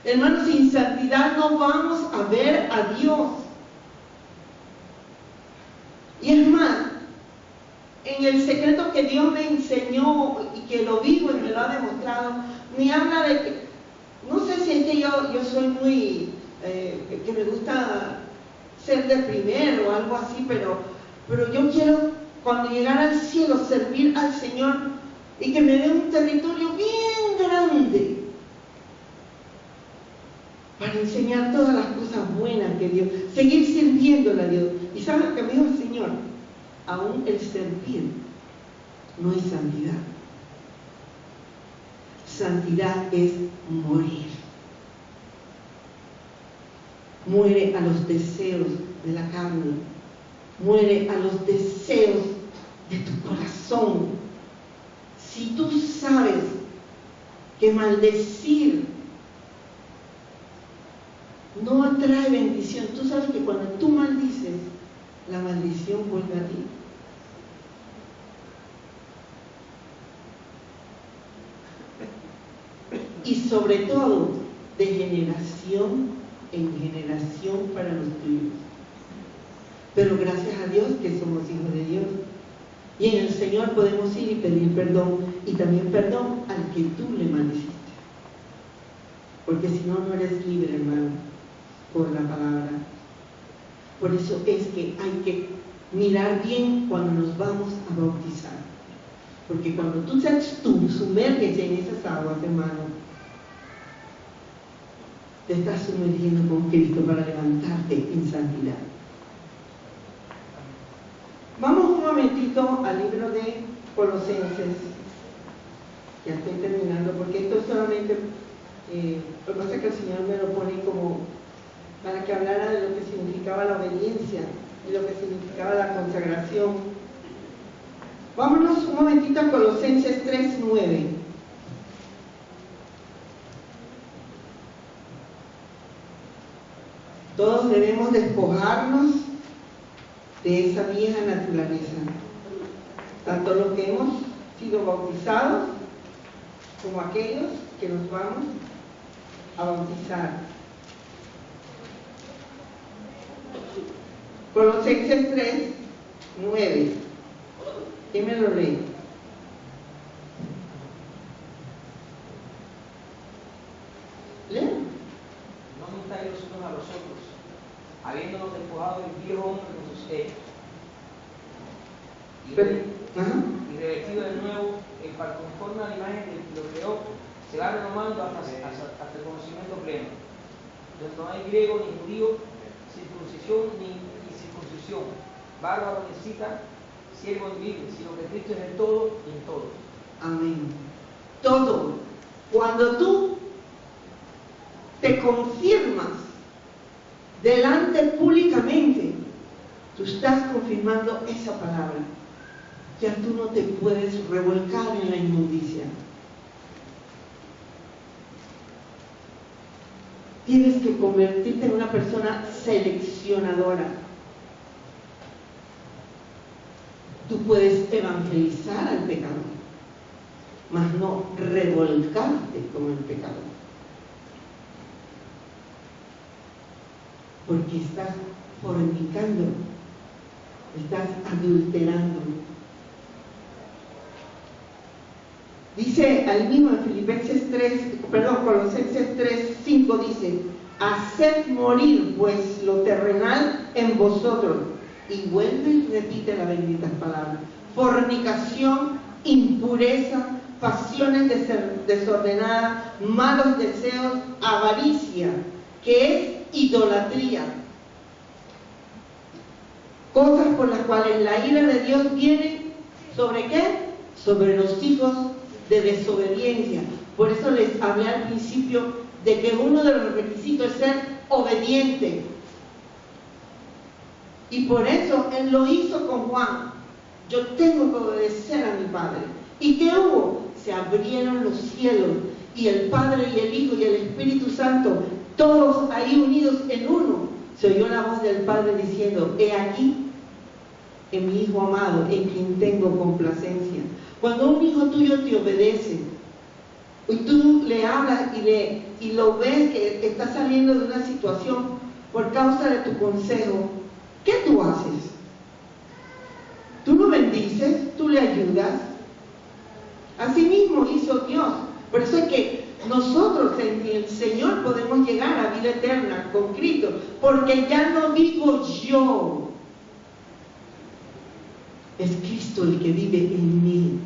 Hermanos, sin santidad no vamos a ver a Dios. Y es más, en el secreto que Dios me enseñó y que lo vivo y me lo ha demostrado, me habla de que, no sé si es que yo soy muy, que me gusta ser de primero o algo así, pero yo quiero cuando llegara al cielo servir al Señor y que me dé un territorio bien grande para enseñar todas las cosas buenas que Dios, seguir sirviéndole a Dios. ¿Y saben lo que me dijo el Señor? Aún el servir no es santidad. Santidad es morir. Muere a los deseos de la carne. Muere a los deseos de tu corazón. Si tú sabes que maldecir no atrae bendición, tú sabes que cuando tú maldices, la maldición vuelve a ti. Y sobre todo, de generación en generación para los tuyos. Pero gracias a Dios que somos hijos de Dios. Y en el Señor podemos ir y pedir perdón, y también perdón al que tú le maldiciste. Porque si no, no eres libre, hermano, por la palabra. Por eso es que hay que mirar bien cuando nos vamos a bautizar. Porque cuando tú sumerges en esas aguas, hermano, te estás sumergiendo con Cristo para levantarte en santidad. Vamos un momentito al libro de Colosenses. Ya estoy terminando, porque esto es solamente, lo que pasa es que el Señor me lo pone como para que hablara de lo que significaba la obediencia y lo que significaba la consagración. Vámonos un momentito a Colosenses 3:9. Todos debemos despojarnos de esa vieja naturaleza, tanto los que hemos sido bautizados como aquellos que nos vamos a bautizar. Colosenses 3:9. ¿Quién me lo lee? ¿Lee? No mintáis los unos a los otros, habiéndonos despojado del viejo hombre con sus hechos, y revestido de nuevo, el cual conforme a la imagen del que lo creó, se va renomando hasta el conocimiento pleno, donde no hay griego ni judío, circuncisión ni incircuncisión, bárbaro ni escita, siervo ni libre, sino que Cristo es el todo y en todo. Amén. Todo. Cuando tú te confirmas delante públicamente, tú estás confirmando esa palabra. Ya tú no te puedes revolcar en la inmundicia. Tienes que convertirte en una persona seleccionadora. Tú puedes evangelizar al pecado, mas no revolcarte con el pecado. Porque estás fornicando, estás adulterando. Dice al mismo en Colosenses 3:5 dice: haced morir pues lo terrenal en vosotros. Y vuelve y repite las benditas palabras: fornicación, impureza, pasiones desordenadas, malos deseos, avaricia, que es idolatría. Cosas por las cuales la ira de Dios viene, ¿sobre qué? Sobre los hijos de desobediencia. Por eso les hablé al principio de que uno de los requisitos es ser obediente. Y por eso Él lo hizo con Juan. Yo tengo que obedecer a mi Padre. ¿Y qué hubo? Se abrieron los cielos, y el Padre y el Hijo y el Espíritu Santo, todos ahí unidos en uno, se oyó la voz del Padre diciendo: he aquí en mi Hijo amado, en quien tengo complacencia. Cuando un hijo tuyo te obedece, y tú le hablas y lo ves que está saliendo de una situación por causa de tu consejo, ¿qué tú haces? Tú lo bendices, tú le ayudas. Así mismo hizo Dios. Por eso es que nosotros en el Señor podemos llegar a vida eterna con Cristo, porque ya no vivo yo, es Cristo el que vive en mí.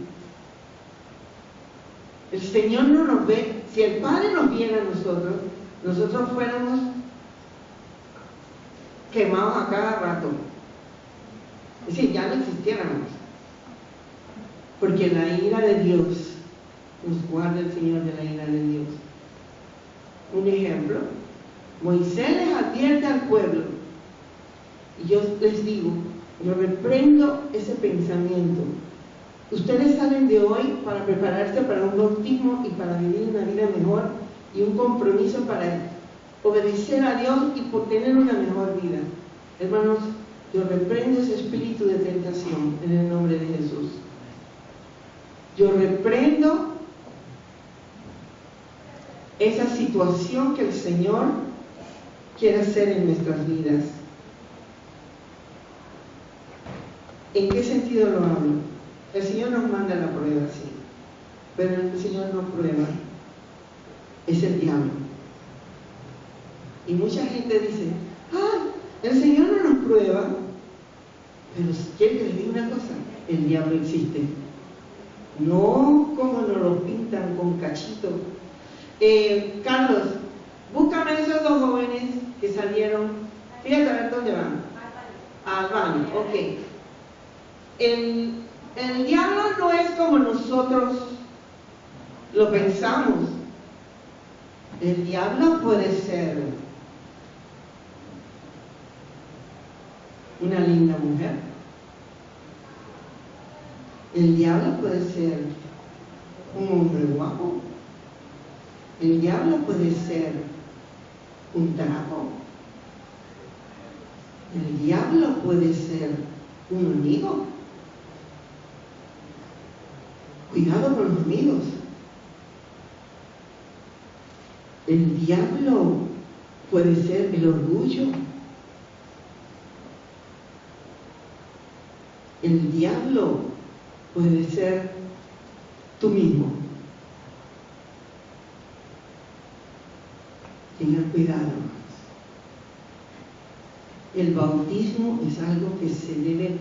El Señor no nos ve. Si el Padre nos viera a nosotros, nosotros fuéramos quemados a cada rato. Es decir, ya no existiéramos. Porque la ira de Dios, nos guarda el Señor de la ira de Dios. Un ejemplo: Moisés les advierte al pueblo, y yo les digo Yo reprendo ese pensamiento. Ustedes salen de hoy para prepararse para un bautismo y para vivir una vida mejor y un compromiso para obedecer a Dios y por tener una mejor vida. Hermanos, yo reprendo ese espíritu de tentación en el nombre de Jesús. Yo reprendo esa situación que el Señor quiere hacer en nuestras vidas. ¿En qué sentido lo hablo? El Señor nos manda la prueba, sí, pero el Señor nos prueba es el diablo. Y mucha gente dice, el Señor no nos prueba, pero quiere que les diga una cosa, el diablo existe. No como nos lo pintan con cachito. Carlos, búscame esos dos jóvenes que salieron, fíjate a ver dónde van. Al baño, ok. El diablo no es como nosotros lo pensamos. El diablo puede ser una linda mujer. El diablo puede ser un hombre guapo. El diablo puede ser un trapo. El diablo puede ser un amigo. Cuidado con los amigos. El diablo puede ser el orgullo. El diablo puede ser tú mismo. Tengan cuidado. El bautismo es algo que se debe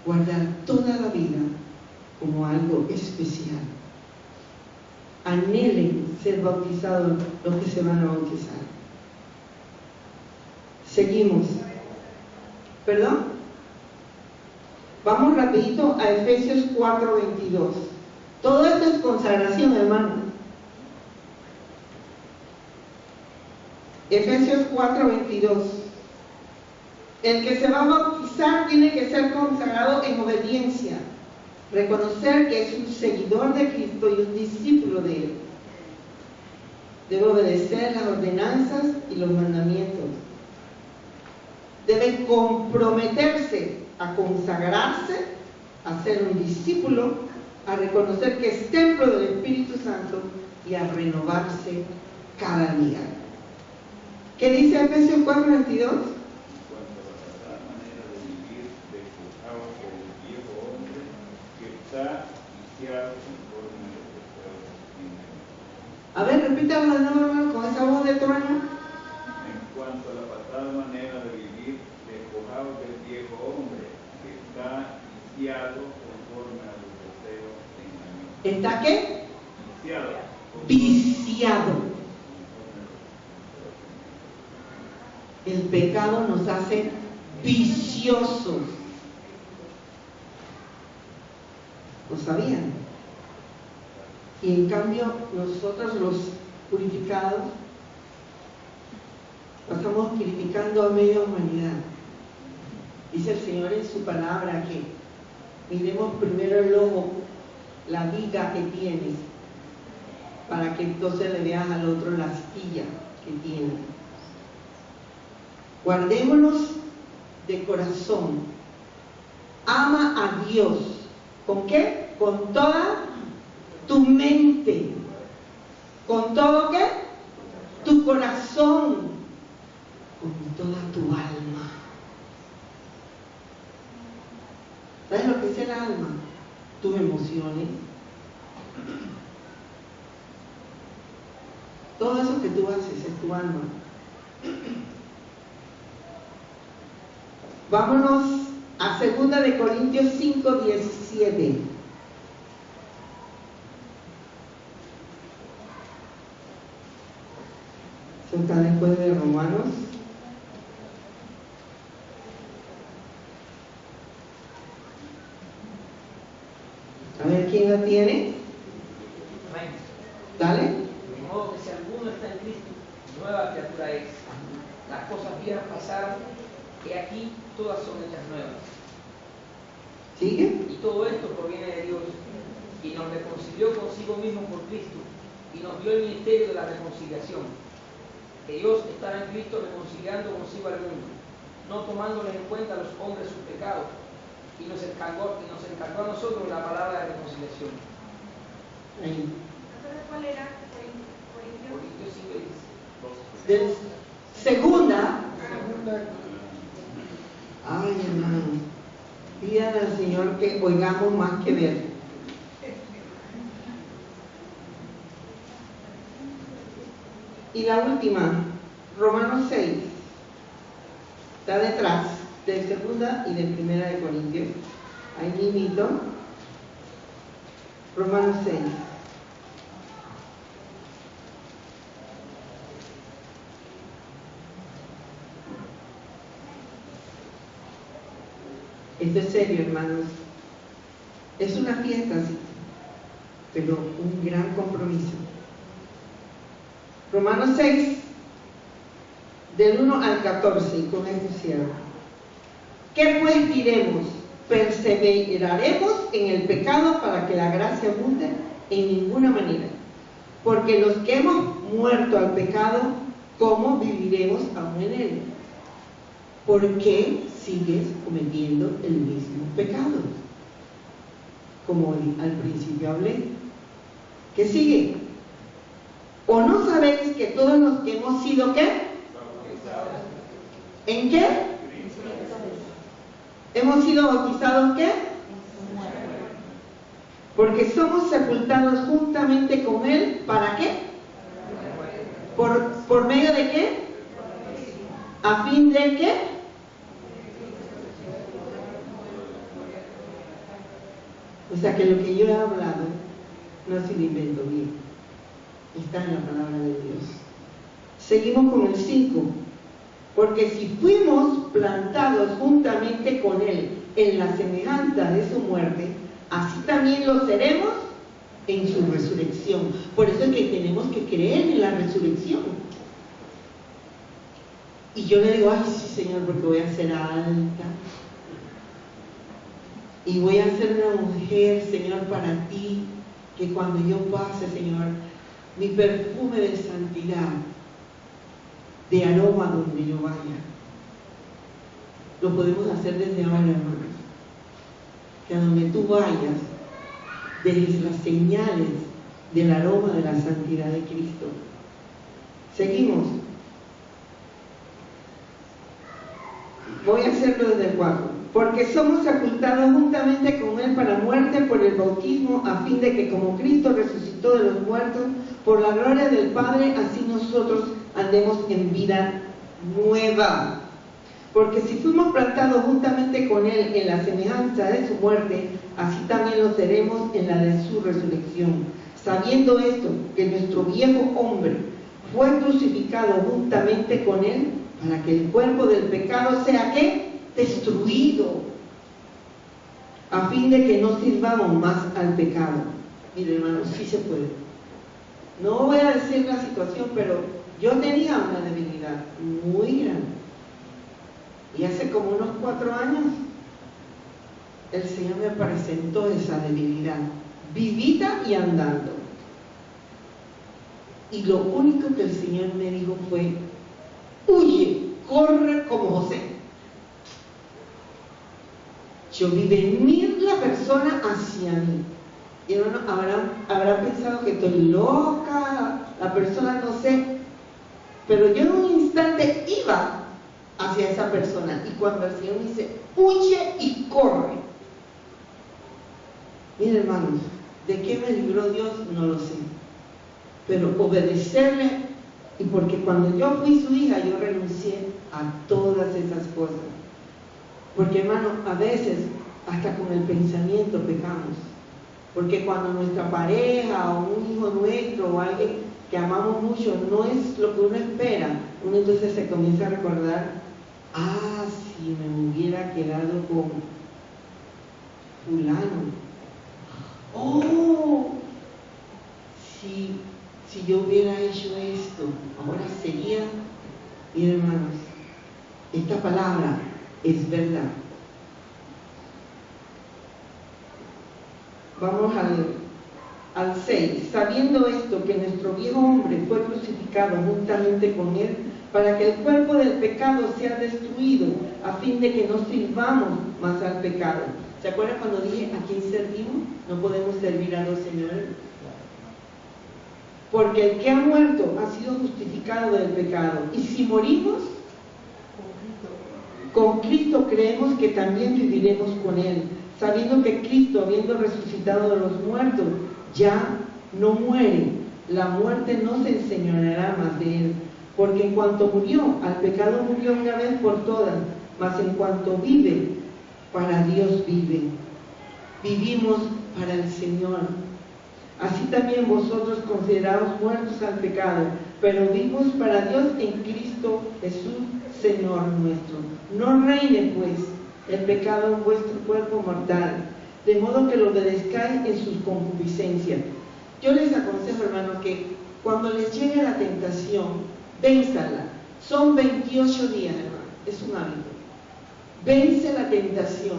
guardar toda la vida como algo especial. Anhelen ser bautizados los que se van a bautizar. Seguimos. ¿Perdón? Vamos rapidito a Efesios 4:22. Todo esto es consagración, hermano. Efesios 4:22. El que se va a bautizar tiene que ser consagrado en obediencia. Reconocer que es un seguidor de Cristo y un discípulo de Él. Debe obedecer las ordenanzas y los mandamientos. Debe comprometerse a consagrarse, a ser un discípulo, a reconocer que es templo del Espíritu Santo y a renovarse cada día. ¿Qué dice Efesios 4:22? A ver, repítalo de nuevo, hermano, con esa voz de trueno. En cuanto a la pasada manera de vivir, despojados del viejo hombre, que está viciado conforme a los deseos engañosos. ¿Está qué? Viciado. Viciado. El pecado nos hace viciosos. ¿Lo sabían? Y en cambio nosotros los purificados pasamos purificando a media humanidad. Dice el Señor en su palabra que miremos primero el ojo, la viga que tienes, para que entonces le veas al otro la astilla que tiene. Guardémonos de corazón. Ama a Dios. ¿Con qué? Con toda tu mente. ¿Con todo qué? Tu corazón. Con toda tu alma. ¿Sabes lo que es el alma? Tus emociones. Todo eso que tú haces es tu alma. Vámonos a 2 de Corintios 5:17. Eso está después de Romanos. A ver quién la tiene. Amén. Dale. De modo que si alguno está en Cristo, nueva criatura es. Las cosas viejas pasaron, y aquí todas son hechas nuevas. ¿Sigue? Y todo esto proviene de Dios, y nos reconcilió consigo mismo por Cristo, y nos dio el ministerio de la reconciliación. Que Dios estaba en Cristo reconciliando consigo al mundo, no tomándoles en cuenta a los hombres sus pecados, y nos encargó a nosotros la palabra de reconciliación. Ahí. Entonces, ¿cuál era? Corintios 5:10. De segunda. Ay, hermano. Pidan al Señor que oigamos más que ver. Y la última, Romanos 6. Está detrás de segunda y de primera de Corintios. Ahí mismito. Romanos 6. Esto es serio, hermanos. Es una fiesta, sí, pero un gran compromiso. Romanos 6, del 1 al 14, y con esto cierro. ¿Qué pues diremos? ¿Perseveraremos en el pecado para que la gracia abunde? En ninguna manera. Porque los que hemos muerto al pecado, ¿cómo viviremos aún en él? ¿Por qué sigues cometiendo el mismo pecado? Como al principio hablé. ¿Qué sigue? ¿O no sabéis que todos los que hemos sido qué? ¿En qué? ¿Hemos sido bautizados qué? Porque somos sepultados juntamente con Él. ¿Para qué? ¿Por medio de qué? ¿A fin de qué? O sea que lo que yo he hablado no se lo invento bien. Está en la palabra de Dios. Seguimos con el 5. Porque si fuimos plantados juntamente con Él en la semejanza de su muerte, así también lo seremos en su resurrección. Por eso es que tenemos que creer en la resurrección. Y yo le digo, ay sí Señor, porque voy a ser alta. Y voy a ser una mujer, Señor, para ti, que cuando yo pase, Señor, mi perfume de santidad, de aroma donde yo vaya. Lo podemos hacer desde ahora, hermanos. Que a donde tú vayas, dejes las señales del aroma de la santidad de Cristo. Seguimos. Voy a hacerlo desde el 4. Porque somos sepultados juntamente con Él para muerte por el bautismo, a fin de que como Cristo resucitó de los muertos, por la gloria del Padre, así nosotros andemos en vida nueva. Porque si fuimos plantados juntamente con Él en la semejanza de su muerte, así también lo seremos en la de su resurrección. Sabiendo esto, que nuestro viejo hombre fue crucificado juntamente con Él, para que el cuerpo del pecado sea ¿qué? Destruido, a fin de que no sirvamos más al pecado. Mire, hermanos, sí se puede. No voy a decir la situación, pero yo tenía una debilidad muy grande. Y hace como unos 4 años, el Señor me presentó esa debilidad, vivita y andando. Y lo único que el Señor me dijo fue, huye, corre como José. Yo vi venir la persona hacia mí. Y hermano, habrán pensado que estoy loca, la persona no sé. Pero yo en un instante iba hacia esa persona. Y cuando el Señor me dice, huye y corre. Miren, hermanos, ¿de qué me libró Dios? No lo sé. Pero obedecerle, y porque cuando yo fui su hija, yo renuncié a todas esas cosas. Porque, hermano, a veces hasta con el pensamiento pecamos. Porque cuando nuestra pareja o un hijo nuestro o alguien que amamos mucho no es lo que uno espera, uno entonces se comienza a recordar, si me hubiera quedado con fulano, si yo hubiera hecho esto, ahora sería. Miren, hermanos, esta palabra es verdad. Vamos al 6. Sabiendo esto, que nuestro viejo hombre fue crucificado juntamente con él, para que el cuerpo del pecado sea destruido, a fin de que no sirvamos más al pecado. ¿Se acuerdan cuando dije a quién servimos? No podemos servir a dos señores. Porque el que ha muerto ha sido justificado del pecado. Y si morimos, con Cristo creemos que también viviremos con él, sabiendo que Cristo, habiendo resucitado de los muertos, ya no muere. La muerte no se enseñoreará más de él. Porque en cuanto murió, al pecado murió una vez por todas, mas en cuanto vive, para Dios vive. Vivimos para el Señor. Así también vosotros considerados muertos al pecado, pero vivos para Dios en Cristo Jesús, Señor nuestro. No reine pues el pecado en vuestro cuerpo mortal, de modo que lo obedezcáis en sus concupiscencias. Yo les aconsejo, hermanos, que cuando les llegue la tentación, vénzala. Son 28 días, hermano, es un hábito. Vence la tentación,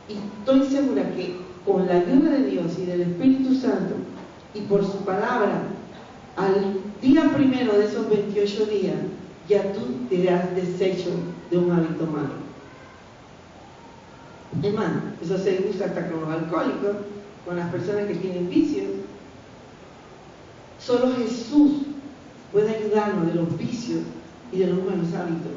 y estoy segura que con la ayuda de Dios y del Espíritu Santo y por su palabra, al día primero de esos 28 días, ya tú te has deshecho de un hábito malo. Hermano, eso se usa hasta con los alcohólicos, con las personas que tienen vicios. Solo Jesús puede ayudarnos de los vicios y de los malos hábitos.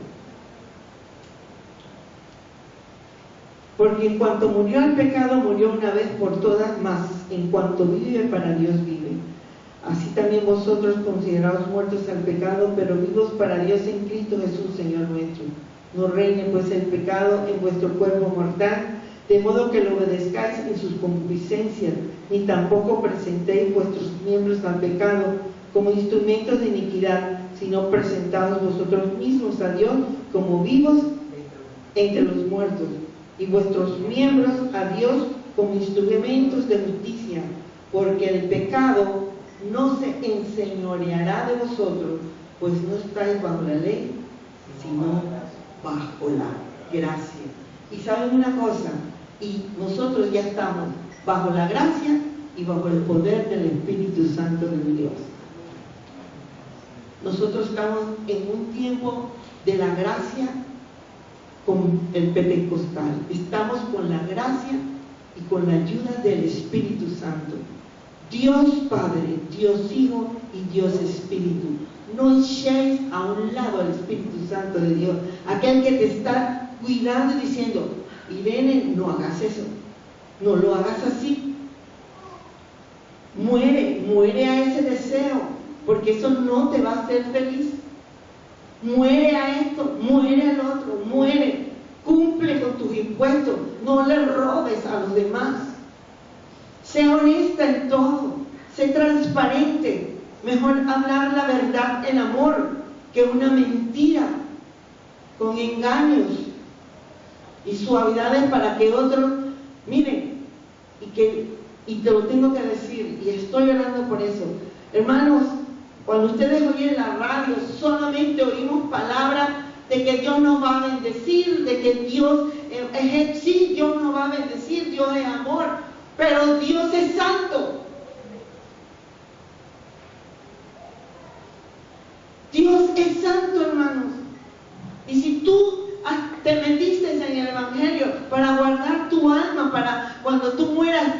Porque en cuanto murió el pecado, murió una vez por todas, mas en cuanto vive, para Dios vive. Así también vosotros, considerados muertos al pecado, pero vivos para Dios en Cristo Jesús, Señor nuestro. No reine pues el pecado en vuestro cuerpo mortal, de modo que lo obedezcáis en sus concupiscencias, ni tampoco presentéis vuestros miembros al pecado como instrumentos de iniquidad, sino presentaos vosotros mismos a Dios como vivos entre los muertos, y vuestros miembros a Dios como instrumentos de justicia, porque el pecado no se enseñoreará de vosotros, pues no estáis bajo la ley, sino bajo la gracia. Y saben una cosa, y nosotros ya estamos bajo la gracia y bajo el poder del Espíritu Santo de Dios. Nosotros estamos en un tiempo de la gracia con el pentecostal. Estamos con la gracia y con la ayuda del Espíritu Santo. Dios Padre, Dios Hijo y Dios Espíritu. No echéis a un lado al Espíritu Santo de Dios, aquel que te está cuidando y diciendo: Irene, no hagas eso, no lo hagas así. Muere a ese deseo, porque eso no te va a hacer feliz. Muere a esto, muere al otro, muere. Cumple con tus impuestos, no le robes a los demás. Sé honesta en todo, sé transparente. Mejor hablar la verdad en amor que una mentira con engaños y suavidades para que otros, miren, y te lo tengo que decir, y estoy orando por eso. Hermanos, cuando ustedes oyen la radio, solamente oímos palabras de que Dios nos va a bendecir, de que Dios sí, Dios nos va a bendecir, Dios es amor, pero Dios es santo. Dios es santo,